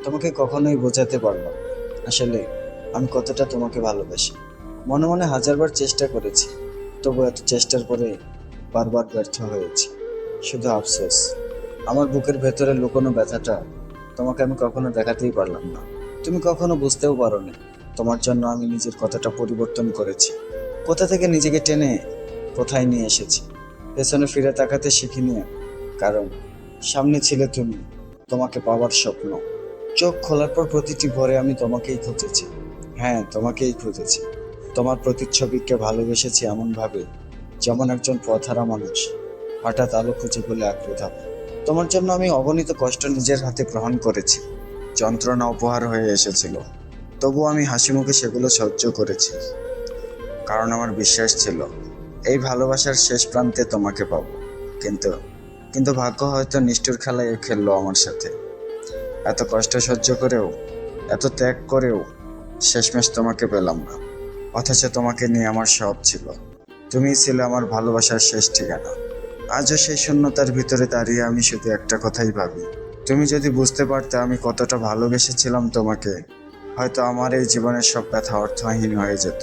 তোমাকে কখনোই বোঝাতে পারলাম না। আসলে আমি কতটা তোমাকে ভালোবাসি। মনে মনে হাজারবার চেষ্টা করেছি, তবু এত চেষ্টার পরে বারবার ব্যর্থ হয়েছি। শুধু আফসোস, আমার বুকের ভেতরে লুকোনো ব্যথাটা তোমাকে আমি কখনো দেখাতেই পারলাম না। তুমি কখনো বুঝতেও পারোনি তোমার জন্য আমি নিজের কতটা পরিবর্তন করেছি, কোথা থেকে নিজেকে টেনে কোথায় নিয়ে এসেছি। পেছনে ফিরে তাকাতে শিখিনি আমি, কারণ সামনে ছিলে তুমি, তোমাকে পাওয়ার স্বপ্ন। চোখ খোলার পর প্রতিটি ভোরে আমি তোমাকেই খুঁজেছি। হ্যাঁ, তোমাকেই খুঁজেছি। তোমার প্রতিচ্ছবিকে ভালোবেসেছি এমন ভাবে, যেমন একজন পথহারা মানুষ হঠাৎ আলো খুঁজে পেলে আঁকড়ে থাকে। তোমার জন্য আমি অগণিত কষ্ট নিজের হাতে গ্রহণ করেছি, যন্ত্রণা উপহার হয়ে এসেছিল। তবুও আমি হাসি মুখে সেগুলো সহ্য করেছি, কারণ আমার বিশ্বাস ছিল এই ভালোবাসার শেষ প্রান্তে তোমাকে পাবো। কিন্তু কিন্তু ভাগ্য হয়তো নিষ্ঠুর খেলায় খেললো আমার সাথে। এত কষ্ট সহ্য করেও, এত ত্যাগ করেও শেষমেশ তোমাকে পেলাম না। অথচ তোমাকে নিয়ে আমার সব ছিল। তুমিই ছিলে আমার ভালোবাসার শেষ ঠিকানা। আজও সেই শূন্যতার ভিতরে দাঁড়িয়ে আমি শুধু একটা কথাই ভাবি, তুমি যদি বুঝতে পারতে আমি কতটা ভালোবেসেছিলাম তোমাকে, হয়তো আমার এই জীবনের সব ব্যথা অর্থহীন হয়ে যেত।